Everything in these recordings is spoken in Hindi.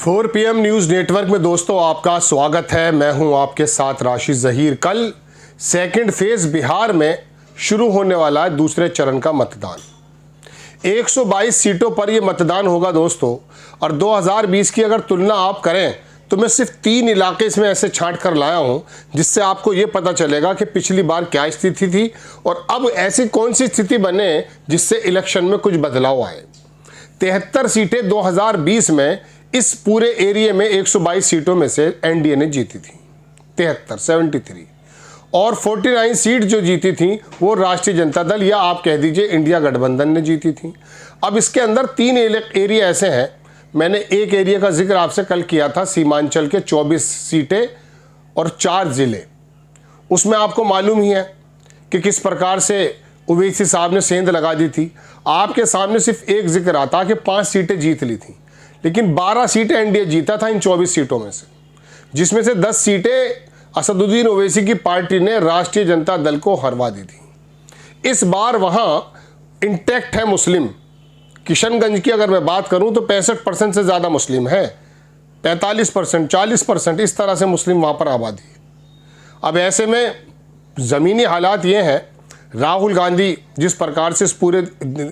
4 PM न्यूज़ नेटवर्क में दोस्तों आपका स्वागत है। मैं हूं आपके साथ राशिद ज़हीर। कल सेकंड फेज़ बिहार में शुरू होने वाला है दूसरे चरण का मतदान। 122 सीटों पर यह मतदान होगा दोस्तों, और 2020 की अगर तुलना आप करें तो मैं सिर्फ 3 इलाके इसमें ऐसे छांट कर लाया हूं जिससे आपको ये पता चलेगा कि पिछली बार क्या स्थिति थी और अब ऐसी कौन सी स्थिति बने जिससे इलेक्शन में कुछ बदलाव आए। 73 सीटें 2020 में इस पूरे एरिया में 122 सीटों में से एनडीए ने जीती थी, 73 और 49 सीट जो जीती थी वो राष्ट्रीय जनता दल या आप कह दीजिए इंडिया गठबंधन ने जीती थी। अब इसके अंदर 3 एरिया ऐसे हैं, मैंने एक एरिया का जिक्र आपसे कल किया था, सीमांचल के 24 सीटें और 4 ज़िले। उसमें आपको मालूम ही है कि किस प्रकार से ओवैसी साहब ने सेंध लगा दी थी। आपके सामने सिर्फ एक जिक्र आता कि 5 सीटें जीत ली थी, लेकिन 12 सीटें एनडीए जीता था इन 24 सीटों में से, जिसमें से 10 सीटें असदुद्दीन ओवैसी की पार्टी ने राष्ट्रीय जनता दल को हरवा दी थी। इस बार वहां इंटैक्ट है मुस्लिम। किशनगंज की अगर मैं बात करूं तो 65% से ज़्यादा मुस्लिम है, 45%, 40% इस तरह से मुस्लिम वहां पर आबादी है। अब ऐसे में ज़मीनी हालात ये हैं, राहुल गांधी जिस प्रकार से इस पूरे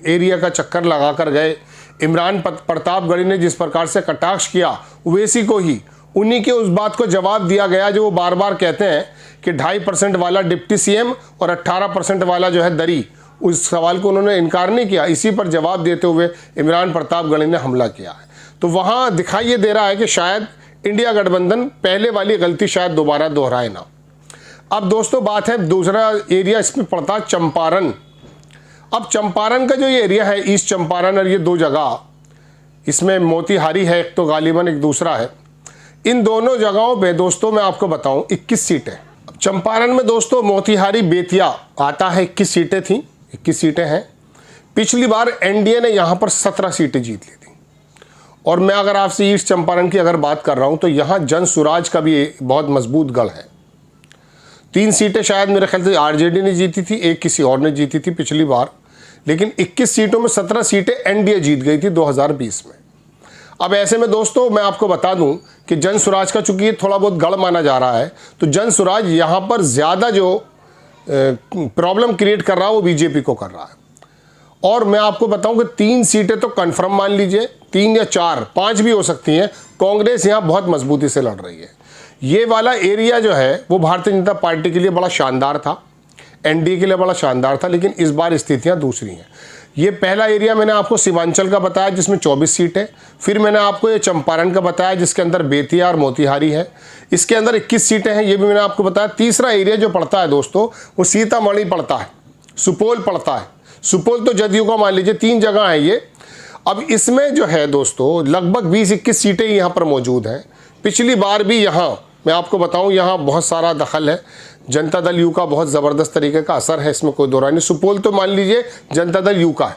एरिया का चक्कर लगा कर गए, इमरान प्रतापगढ़ी ने जिस प्रकार से कटाक्ष किया ओवैसी को ही, उन्हीं के उस बात को जवाब दिया गया जो वो बार बार कहते हैं कि 2.5% वाला डिप्टी सीएम और 18% वाला जो है दरी, उस सवाल को उन्होंने इनकार नहीं किया। इसी पर जवाब देते हुए इमरान प्रतापगढ़ी ने हमला किया है। तो वहाँ दिखाई ये दे रहा है कि शायद इंडिया गठबंधन पहले वाली गलती शायद दोबारा दोहराए ना। अब दोस्तों बात है दूसरा एरिया, इसमें पड़ता है चंपारण। अब चंपारण का जो ये एरिया है, ईस्ट चंपारण, और ये 2 जगह, इसमें मोतीहारी है एक तो गालिबन, एक दूसरा है। इन दोनों जगहों पे दोस्तों मैं आपको बताऊं 21 सीटें। अब चंपारण में दोस्तों मोतीहारी बेतिया आता है, 21 सीटें थी, 21 सीटें हैं। पिछली बार एनडीए ने यहाँ पर 17 सीटें जीत ली थी। और मैं अगर आपसे ईस्ट चंपारण की अगर बात कर रहा हूँ तो यहाँ जन सुराज का भी बहुत मजबूत गढ़ है। 3 सीटें शायद मेरे ख्याल से आरजेडी ने जीती थी, एक किसी और ने जीती थी पिछली बार, लेकिन 21 सीटों में 17 सीटें एनडीए जीत गई थी 2020 में। अब ऐसे में दोस्तों मैं आपको बता दूं कि जन सुराज का चूंकि ये थोड़ा बहुत गढ़ माना जा रहा है, तो जन सुराज यहाँ पर ज़्यादा जो प्रॉब्लम क्रिएट कर रहा है वो बीजेपी को कर रहा है। और मैं आपको बताऊं कि 3 सीटें तो कंफर्म मान लीजिए, 3 या 4, 5 भी हो सकती हैं। कांग्रेस यहाँ बहुत मजबूती से लड़ रही है। ये वाला एरिया जो है वो भारतीय जनता पार्टी के लिए बड़ा शानदार था, एनडीए के लिए बड़ा शानदार था, लेकिन इस बार स्थितियाँ दूसरी हैं। ये पहला एरिया मैंने आपको सीमांचल का बताया जिसमें 24 सीटें, फिर मैंने आपको ये चंपारण का बताया जिसके अंदर बेतिया और मोतीहारी है, इसके अंदर 21 सीटें हैं, ये भी मैंने आपको बताया। तीसरा एरिया जो पड़ता है दोस्तों वो सीतामढ़ी पड़ता है, सुपौल पड़ता है। सुपौल तो जदयू का मान लीजिए, 3 जगह हैं ये। अब इसमें जो है दोस्तों लगभग 20-21 सीटें यहाँ पर मौजूद हैं। पिछली बार भी यहाँ मैं आपको बताऊँ यहाँ बहुत सारा दखल है, जनता दल यू का बहुत ज़बरदस्त तरीके का असर है, इसमें कोई दो राय नहीं। सुपौल तो मान लीजिए जनता दल यू का है,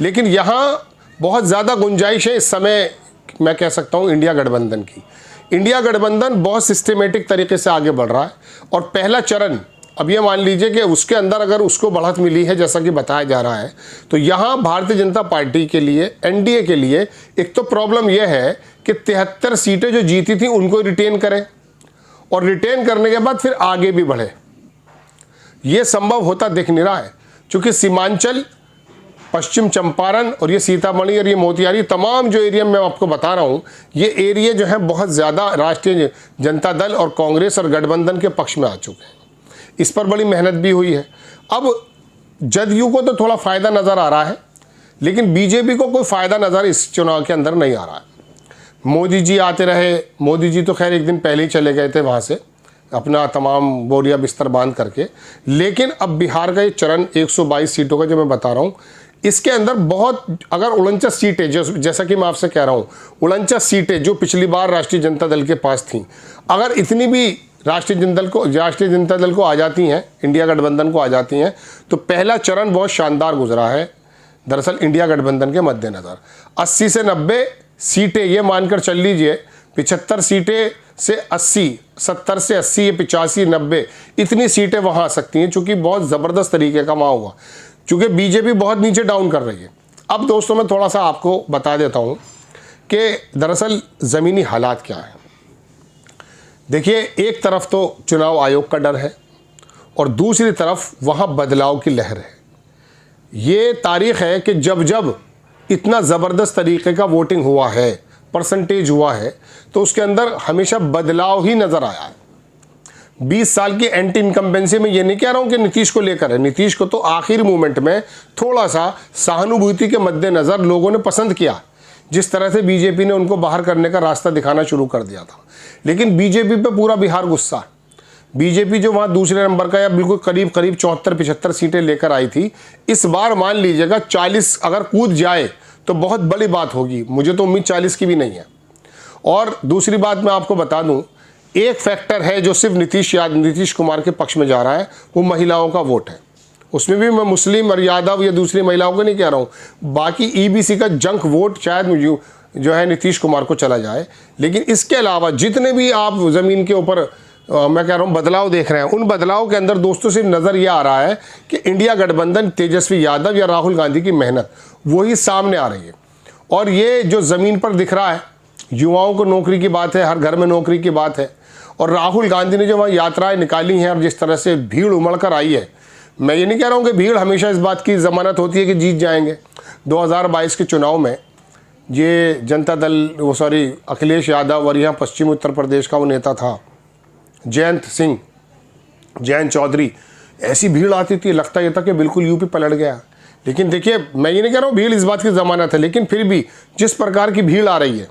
लेकिन यहाँ बहुत ज़्यादा गुंजाइश है इस समय, मैं कह सकता हूँ इंडिया गठबंधन की। इंडिया गठबंधन बहुत सिस्टमेटिक तरीके से आगे बढ़ रहा है। और पहला चरण अब ये मान लीजिए कि उसके अंदर अगर उसको बढ़त मिली है जैसा कि बताया जा रहा है, तो यहाँ भारतीय जनता पार्टी के लिए, एनडीए के लिए एक तो प्रॉब्लम यह है कि 73 सीटें जो जीती थी उनको रिटेन करें, और रिटेन करने के बाद फिर आगे भी बढ़े। ये संभव होता दिख नहीं रहा है, क्योंकि सीमांचल, पश्चिम चंपारण और ये सीतामढ़ी और ये मोतिहारी, तमाम जो एरिया मैं आपको बता रहा हूँ, ये एरिया जो है बहुत ज़्यादा राष्ट्रीय जनता दल और कांग्रेस और गठबंधन के पक्ष में आ चुके हैं। इस पर बड़ी मेहनत भी हुई है। अब जदयू को तो थोड़ा फ़ायदा नज़र आ रहा है, लेकिन बीजेपी को कोई फ़ायदा नज़र इस चुनाव के अंदर नहीं आ रहा है। मोदी जी आते रहे, मोदी जी तो खैर एक दिन पहले ही चले गए थे वहाँ से अपना तमाम बोरिया बिस्तर बांध करके, लेकिन अब बिहार का ये चरण 122 सीटों का जो मैं बता रहा हूँ, इसके अंदर बहुत, अगर 49 सीटें जैसा कि मैं आपसे कह रहा हूँ, 49 सीटें जो पिछली बार राष्ट्रीय जनता दल के पास थीं, अगर इतनी भी राष्ट्रीय जनता दल को आ जाती हैं, इंडिया गठबंधन को आ जाती हैं, तो पहला चरण बहुत शानदार गुजरा है दरअसल इंडिया गठबंधन के मद्देनज़र। 80 से 90 सीटें ये मानकर चल लीजिए, 75 सीटें से 80, 70 से 80, ये 85, 90 इतनी सीटें वहाँ आ सकती हैं, चूँकि बहुत ज़बरदस्त तरीके का वहाँ हुआ, चूँकि बीजेपी बहुत नीचे डाउन कर रही है। अब दोस्तों मैं थोड़ा सा आपको बता देता हूँ कि दरअसल ज़मीनी हालात क्या हैं। देखिए, एक तरफ तो चुनाव आयोग का डर है और दूसरी तरफ वहाँ बदलाव की लहर है। ये तारीख है कि जब जब इतना ज़बरदस्त तरीके का वोटिंग हुआ है, परसेंटेज हुआ है, तो उसके अंदर हमेशा बदलाव ही नज़र आया है। 20 साल की एंटी इनकम्बेंसी में ये नहीं कह रहा हूँ कि नीतीश को लेकर है, नीतीश को तो आखिरी मोमेंट में थोड़ा सा सहानुभूति के मद्देनज़र लोगों ने पसंद किया, जिस तरह से बीजेपी ने उनको बाहर करने का रास्ता दिखाना शुरू कर दिया था। लेकिन बीजेपी पे पूरा बिहार गुस्सा है। बीजेपी जो वहाँ दूसरे नंबर का या बिल्कुल करीब 74-75 सीटें लेकर आई थी, इस बार मान लीजिएगा 40 अगर कूद जाए तो बहुत बड़ी बात होगी। मुझे तो उम्मीद 40 की भी नहीं है। और दूसरी बात मैं आपको बता दूं, एक फैक्टर है जो सिर्फ नीतीश कुमार के पक्ष में जा रहा है, वो महिलाओं का वोट है। उसमें भी मैं मुस्लिम और यादव या दूसरी महिलाओं को नहीं कह रहा हूँ, बाकी ईबीसी का जंक वोट शायद जो है नीतीश कुमार को चला जाए। लेकिन इसके अलावा जितने भी आप ज़मीन के ऊपर मैं कह रहा हूँ बदलाव देख रहे हैं, उन बदलाव के अंदर दोस्तों सिर्फ नज़र ये आ रहा है कि इंडिया गठबंधन, तेजस्वी यादव या राहुल गांधी की मेहनत वही सामने आ रही है। और ये जो ज़मीन पर दिख रहा है, युवाओं को नौकरी की बात है, हर घर में नौकरी की बात है। और राहुल गांधी ने जो वहाँ यात्राएं निकाली हैं और जिस तरह से भीड़ उमड़ कर आई है, मैं ये नहीं कह रहा हूँ कि भीड़ हमेशा इस बात की ज़मानत होती है कि जीत जाएंगे। 2022 के चुनाव में ये जनता दल अखिलेश यादव और यहाँ पश्चिम उत्तर प्रदेश का वो नेता था जयंत चौधरी, ऐसी भीड़ आती थी, लगता ये था कि बिल्कुल यूपी पलट गया। लेकिन देखिए, मैं ये नहीं कह रहा हूँ भीड़ इस बात की ज़मानत है, लेकिन फिर भी जिस प्रकार की भीड़ आ रही है,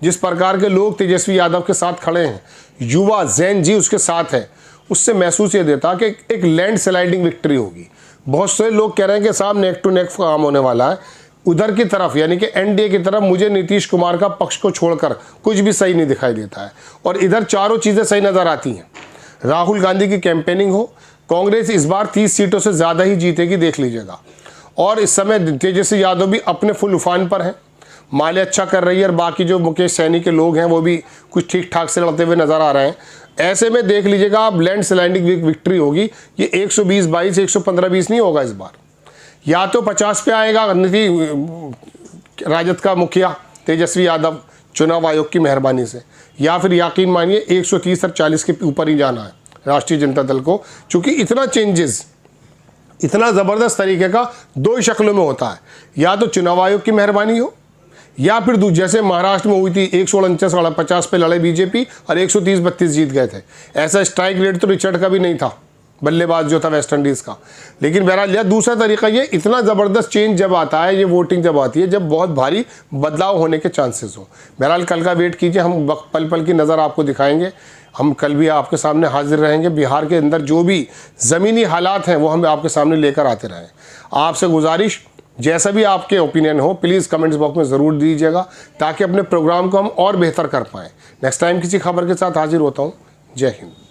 जिस प्रकार के लोग तेजस्वी यादव के साथ खड़े हैं, युवा जैन जी उसके साथ है, उससे महसूस ये देता कि एक लैंड स्लाइडिंग विक्ट्री होगी। बहुत से लोग कह रहे हैं कि साहब नेक टू नेक काम होने वाला है। उधर की तरफ यानी कि एनडीए की तरफ मुझे नीतीश कुमार का पक्ष को छोड़कर कुछ भी सही नहीं दिखाई देता है, और इधर चारों चीज़ें सही नज़र आती हैं। राहुल गांधी की कैंपेनिंग हो, कांग्रेस इस बार 30 सीटों से ज़्यादा ही जीतेगी, देख लीजिएगा। और इस समय तेजस्वी यादव भी अपने फुल उफान पर हैं, माले अच्छा कर रही है, और बाकी जो मुकेश सैनी के लोग हैं वो भी कुछ ठीक ठाक से लड़ते हुए नज़र आ रहे हैं। ऐसे में देख लीजिएगा आप, लैंड स्लाइडिंग विक्ट्री होगी। ये 120-22, 115-20 नहीं होगा इस बार। या तो 50 पे आएगा राजद का मुखिया तेजस्वी यादव चुनाव आयोग की मेहरबानी से, या फिर यकीन मानिए 130 और 40 के ऊपर ही जाना है राष्ट्रीय जनता दल को। चूँकि इतना चेंजेस इतना ज़बरदस्त तरीके का दो ही शक्लों में होता है, या तो चुनाव आयोग की मेहरबानी हो, या फिर जैसे महाराष्ट्र में हुई थी 149-50 पे लड़े बीजेपी और 130-32 जीत गए थे। ऐसा स्ट्राइक रेट तो रिचर्ड का भी नहीं था, बल्लेबाज जो था वेस्ट इंडीज़ का। लेकिन बहरहाल दूसरा तरीका ये, इतना ज़बरदस्त चेंज जब आता है, ये वोटिंग जब आती है, जब बहुत भारी बदलाव होने के चांसेस हो। बहरहाल कल का वेट कीजिए, हम पल पल की नज़र आपको दिखाएंगे। हम कल भी आपके सामने हाजिर रहेंगे। बिहार के अंदर जो भी ज़मीनी हालात हैं वो हम आपके सामने लेकर आते रहें। आपसे गुजारिश, जैसा भी आपके ओपिनियन हो प्लीज़ कमेंट्स बॉक्स में ज़रूर दीजिएगा, ताकि अपने प्रोग्राम को हम और बेहतर कर पाएँ। नेक्स्ट टाइम किसी खबर के साथ हाजिर होता हूँ। जय हिंद।